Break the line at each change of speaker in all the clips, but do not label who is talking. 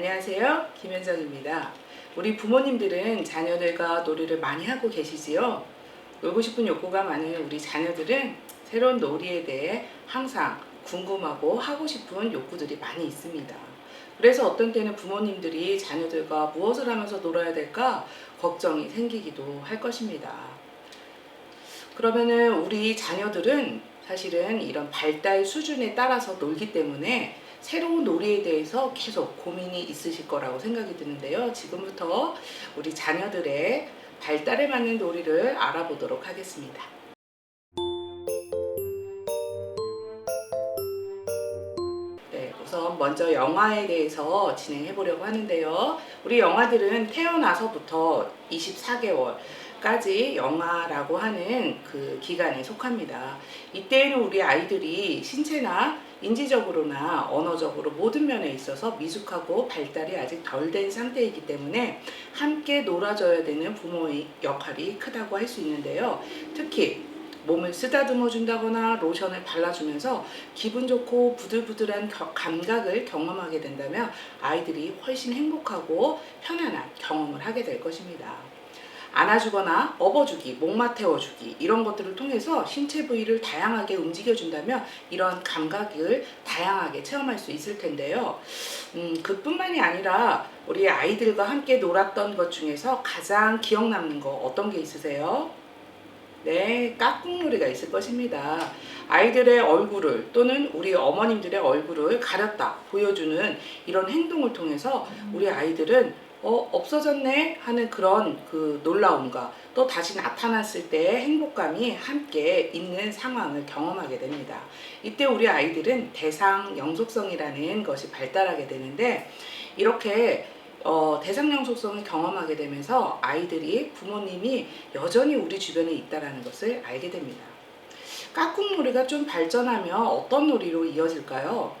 안녕하세요. 김현정입니다. 우리 부모님들은 자녀들과 놀이를 많이 하고 계시지요? 놀고 싶은 욕구가 많은 우리 자녀들은 새로운 놀이에 대해 항상 궁금하고 하고 싶은 욕구들이 많이 있습니다. 그래서 어떤 때는 부모님들이 자녀들과 무엇을 하면서 놀아야 될까 걱정이 생기기도 할 것입니다. 그러면은 우리 자녀들은 사실은 이런 발달 수준에 따라서 놀기 때문에 새로운 놀이에 대해서 계속 고민이 있으실 거라고 생각이 드는데요. 지금부터 우리 자녀들의 발달에 맞는 놀이를 알아보도록 하겠습니다. 네, 우선 먼저 영아에 대해서 진행해 보려고 하는데요. 우리 영아들은 태어나서부터 24개월까지 영아라고 하는 그 기간에 속합니다. 이때에는 우리 아이들이 신체나 인지적으로나 언어적으로 모든 면에 있어서 미숙하고 발달이 아직 덜 된 상태이기 때문에 함께 놀아줘야 되는 부모의 역할이 크다고 할 수 있는데요. 특히 몸을 쓰다듬어 준다거나 로션을 발라주면서 기분 좋고 부들부들한 감각을 경험하게 된다면 아이들이 훨씬 행복하고 편안한 경험을 하게 될 것입니다. 안아주거나 업어주기, 목마 태워주기 이런 것들을 통해서 신체 부위를 다양하게 움직여준다면 이런 감각을 다양하게 체험할 수 있을 텐데요. 그뿐만이 아니라 우리 아이들과 함께 놀았던 것 중에서 가장 기억 남는 거 어떤 게 있으세요? 네, 깍꿍놀이가 있을 것입니다. 아이들의 얼굴을 또는 우리 어머님들의 얼굴을 가렸다 보여주는 이런 행동을 통해서 우리 아이들은 없어졌네 하는 그런 그 놀라움과 또 다시 나타났을 때의 행복감이 함께 있는 상황을 경험하게 됩니다. 이때 우리 아이들은 대상 영속성이라는 것이 발달하게 되는데 이렇게 대상령 속성을 경험하게 되면서 아이들이 부모님이 여전히 우리 주변에 있다는 것을 알게 됩니다. 깍꿍놀이가 좀 발전하면 어떤 놀이로 이어질까요?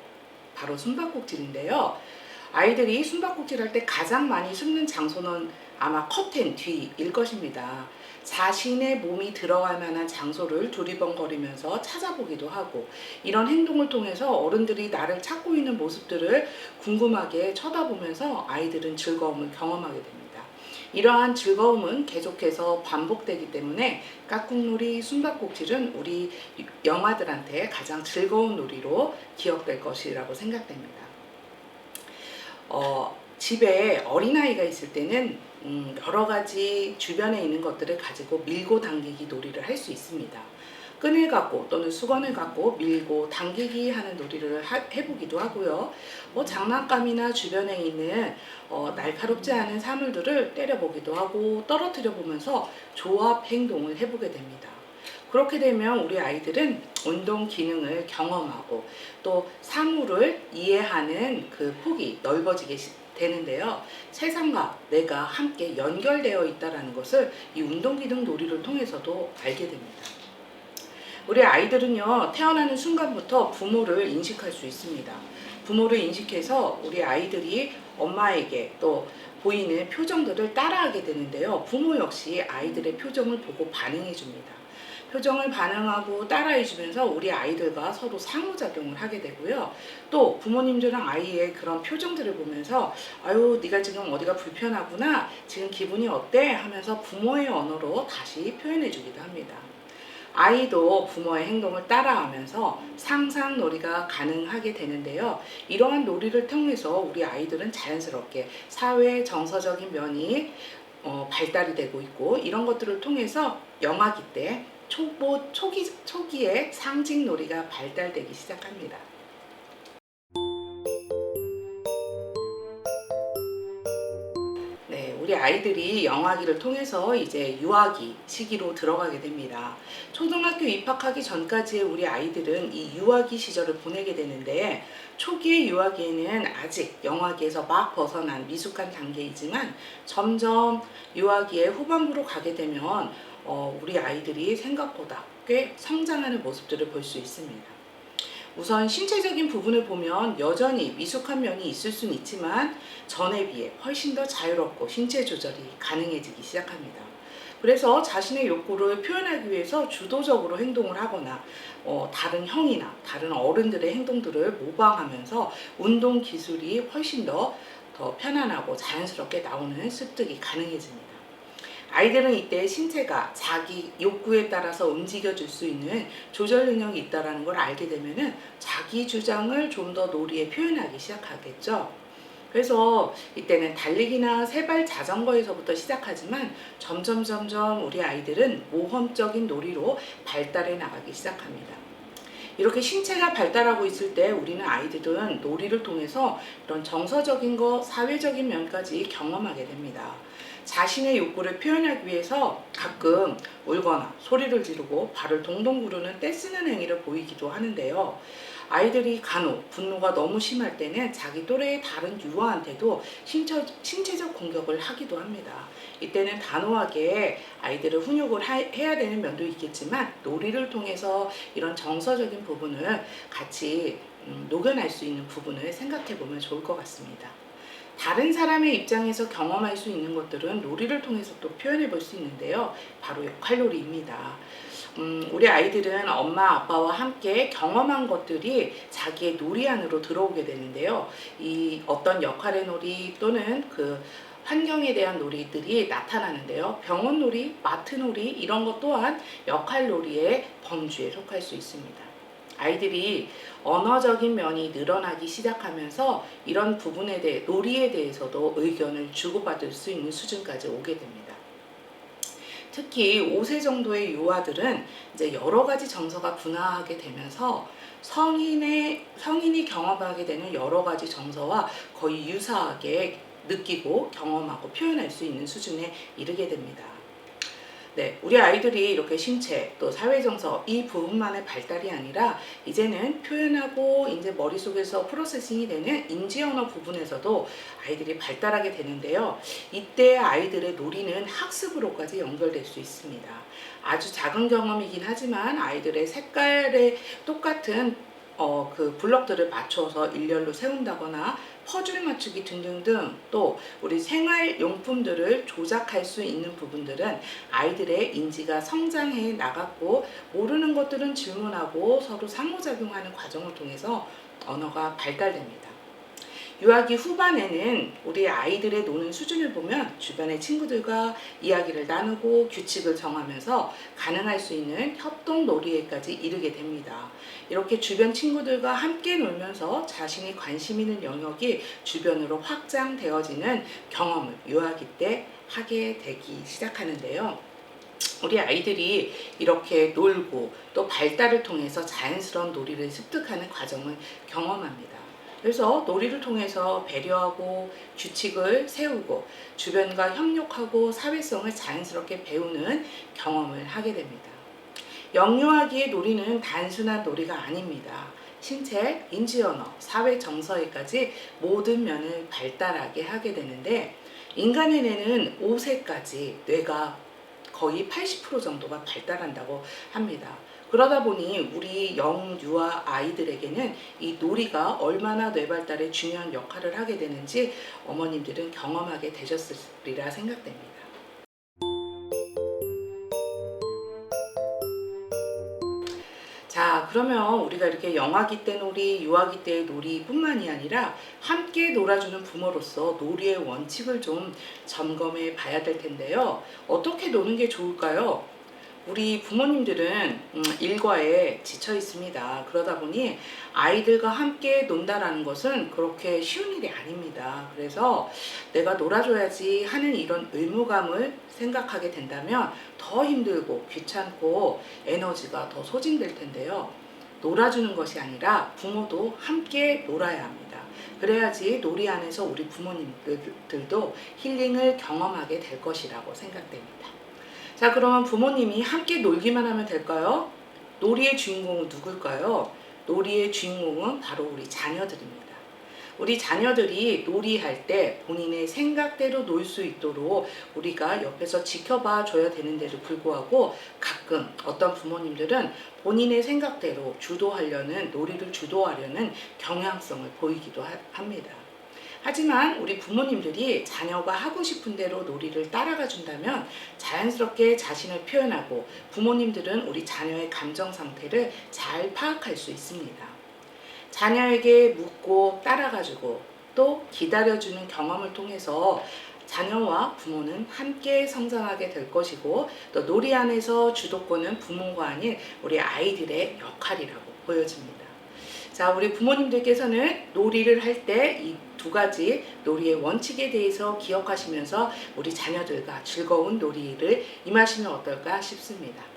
바로 숨바꼭질인데요. 아이들이 숨바꼭질 할 때 가장 많이 숨는 장소는 아마 커튼 뒤일 것입니다. 자신의 몸이 들어갈 만한 장소를 두리번거리면서 찾아보기도 하고 이런 행동을 통해서 어른들이 나를 찾고 있는 모습들을 궁금하게 쳐다보면서 아이들은 즐거움을 경험하게 됩니다. 이러한 즐거움은 계속해서 반복되기 때문에 깍꿍놀이, 숨바꼭질은 우리 영아들한테 가장 즐거운 놀이로 기억될 것이라고 생각됩니다. 집에 어린아이가 있을 때는 여러 가지 주변에 있는 것들을 가지고 밀고 당기기 놀이를 할 수 있습니다. 끈을 갖고 또는 수건을 갖고 밀고 당기기 하는 놀이를 해보기도 하고요. 장난감이나 주변에 있는 날카롭지 않은 사물들을 때려보기도 하고 떨어뜨려 보면서 조합 행동을 해보게 됩니다. 그렇게 되면 우리 아이들은 운동 기능을 경험하고 또 사물을 이해하는 그 폭이 넓어지게 되는데요. 세상과 내가 함께 연결되어 있다는 것을 이 운동 기능 놀이를 통해서도 알게 됩니다. 우리 아이들은요, 태어나는 순간부터 부모를 인식할 수 있습니다. 부모를 인식해서 우리 아이들이 엄마에게 또 보이는 표정들을 따라하게 되는데요. 부모 역시 아이들의 표정을 보고 반응해 줍니다. 표정을 반응하고 따라해 주면서 우리 아이들과 서로 상호작용을 하게 되고요. 또 부모님들랑 아이의 그런 표정들을 보면서 아유 네가 지금 어디가 불편하구나, 지금 기분이 어때? 하면서 부모의 언어로 다시 표현해 주기도 합니다. 아이도 부모의 행동을 따라하면서 상상 놀이가 가능하게 되는데요. 이러한 놀이를 통해서 우리 아이들은 자연스럽게 사회 정서적인 면이 발달이 되고 있고 이런 것들을 통해서 영아기 때 초기에 상징 놀이가 발달되기 시작합니다. 네, 우리 아이들이 영아기를 통해서 이제 유아기 시기로 들어가게 됩니다. 초등학교 입학하기 전까지의 우리 아이들은 이 유아기 시절을 보내게 되는데 초기의 유아기에는 아직 영아기에서 막 벗어난 미숙한 단계이지만 점점 유아기의 후반부로 가게 되면 우리 아이들이 생각보다 꽤 성장하는 모습들을 볼 수 있습니다. 우선 신체적인 부분을 보면 여전히 미숙한 면이 있을 수는 있지만 전에 비해 훨씬 더 자유롭고 신체 조절이 가능해지기 시작합니다. 그래서 자신의 욕구를 표현하기 위해서 주도적으로 행동을 하거나 다른 형이나 다른 어른들의 행동들을 모방하면서 운동 기술이 훨씬 더 더 편안하고 자연스럽게 나오는 습득이 가능해집니다. 아이들은 이때 신체가 자기 욕구에 따라서 움직여줄 수 있는 조절 능력이 있다는 걸 알게 되면 자기 주장을 좀 더 놀이에 표현하기 시작하겠죠. 그래서 이때는 달리기나 세발 자전거에서부터 시작하지만 점점 우리 아이들은 모험적인 놀이로 발달해 나가기 시작합니다. 이렇게 신체가 발달하고 있을 때 우리는 아이들은 놀이를 통해서 이런 정서적인 것, 사회적인 면까지 경험하게 됩니다. 자신의 욕구를 표현하기 위해서 가끔 울거나 소리를 지르고 발을 동동 구르는 떼쓰는 행위를 보이기도 하는데요. 아이들이 간혹 분노가 너무 심할 때는 자기 또래의 다른 유아한테도 신체적 공격을 하기도 합니다. 이때는 단호하게 아이들을 훈육을 해야 되는 면도 있겠지만 놀이를 통해서 이런 정서적인 부분을 같이 녹여낼 수 있는 부분을 생각해 보면 좋을 것 같습니다. 다른 사람의 입장에서 경험할 수 있는 것들은 놀이를 통해서 또 표현해 볼 수 있는데요. 바로 역할놀이입니다. 우리 아이들은 엄마 아빠와 함께 경험한 것들이 자기의 놀이 안으로 들어오게 되는데요. 이 어떤 역할의 놀이 또는 그 환경에 대한 놀이들이 나타나는데요. 병원 놀이, 마트 놀이 이런 것 또한 역할 놀이의 범주에 속할 수 있습니다. 아이들이 언어적인 면이 늘어나기 시작하면서 이런 부분에 대해 놀이에 대해서도 의견을 주고받을 수 있는 수준까지 오게 됩니다. 특히 5세 정도의 유아들은 이제 여러 가지 정서가 분화하게 되면서 성인이 경험하게 되는 여러 가지 정서와 거의 유사하게 느끼고 경험하고 표현할 수 있는 수준에 이르게 됩니다. 네, 우리 아이들이 이렇게 신체 또 사회정서 이 부분만의 발달이 아니라 이제는 표현하고 이제 머릿속에서 프로세싱이 되는 인지언어 부분에서도 아이들이 발달하게 되는데요. 이때 아이들의 놀이는 학습으로까지 연결될 수 있습니다. 아주 작은 경험이긴 하지만 아이들의 색깔에 똑같은 그 블럭들을 맞춰서 일렬로 세운다거나 퍼즐 맞추기 등등등 또 우리 생활용품들을 조작할 수 있는 부분들은 아이들의 인지가 성장해 나갔고 모르는 것들은 질문하고 서로 상호작용하는 과정을 통해서 언어가 발달됩니다. 유아기 후반에는 우리 아이들의 노는 수준을 보면 주변의 친구들과 이야기를 나누고 규칙을 정하면서 가능할 수 있는 협동 놀이에까지 이르게 됩니다. 이렇게 주변 친구들과 함께 놀면서 자신이 관심 있는 영역이 주변으로 확장되어지는 경험을 유아기 때 하게 되기 시작하는데요. 우리 아이들이 이렇게 놀고 또 발달을 통해서 자연스러운 놀이를 습득하는 과정을 경험합니다. 그래서 놀이를 통해서 배려하고 규칙을 세우고 주변과 협력하고 사회성을 자연스럽게 배우는 경험을 하게 됩니다. 영유아기의 놀이는 단순한 놀이가 아닙니다. 신체, 인지언어, 사회 정서에까지 모든 면을 발달하게 하게 되는데 인간의 뇌는 5세까지 뇌가 거의 80% 정도가 발달한다고 합니다. 그러다 보니 우리 영유아 아이들에게는 이 놀이가 얼마나 뇌 발달에 중요한 역할을 하게 되는지 어머님들은 경험하게 되셨으리라 생각됩니다. 자, 그러면 우리가 이렇게 영아기 때 놀이, 유아기 때의 놀이뿐만이 아니라 함께 놀아주는 부모로서 놀이의 원칙을 좀 점검해 봐야 될 텐데요. 어떻게 노는 게 좋을까요? 우리 부모님들은 일과에 지쳐 있습니다. 그러다 보니 아이들과 함께 논다라는 것은 그렇게 쉬운 일이 아닙니다. 그래서 내가 놀아줘야지 하는 이런 의무감을 생각하게 된다면 더 힘들고 귀찮고 에너지가 더 소진될 텐데요. 놀아주는 것이 아니라 부모도 함께 놀아야 합니다. 그래야지 놀이 안에서 우리 부모님들도 힐링을 경험하게 될 것이라고 생각됩니다. 자, 그러면 부모님이 함께 놀기만 하면 될까요? 놀이의 주인공은 누굴까요? 놀이의 주인공은 바로 우리 자녀들입니다. 우리 자녀들이 놀이할 때 본인의 생각대로 놀 수 있도록 우리가 옆에서 지켜봐 줘야 되는데도 불구하고 가끔 어떤 부모님들은 본인의 생각대로 놀이를 주도하려는 경향성을 보이기도 합니다. 하지만 우리 부모님들이 자녀가 하고 싶은 대로 놀이를 따라가 준다면 자연스럽게 자신을 표현하고 부모님들은 우리 자녀의 감정 상태를 잘 파악할 수 있습니다. 자녀에게 묻고 따라가지고 또 기다려주는 경험을 통해서 자녀와 부모는 함께 성장하게 될 것이고, 또 놀이 안에서 주도권은 부모가 아닌 우리 아이들의 역할이라고 보여집니다. 자, 우리 부모님들께서는 놀이를 할 때 이 두 가지 놀이의 원칙에 대해서 기억하시면서 우리 자녀들과 즐거운 놀이를 임하시면 어떨까 싶습니다.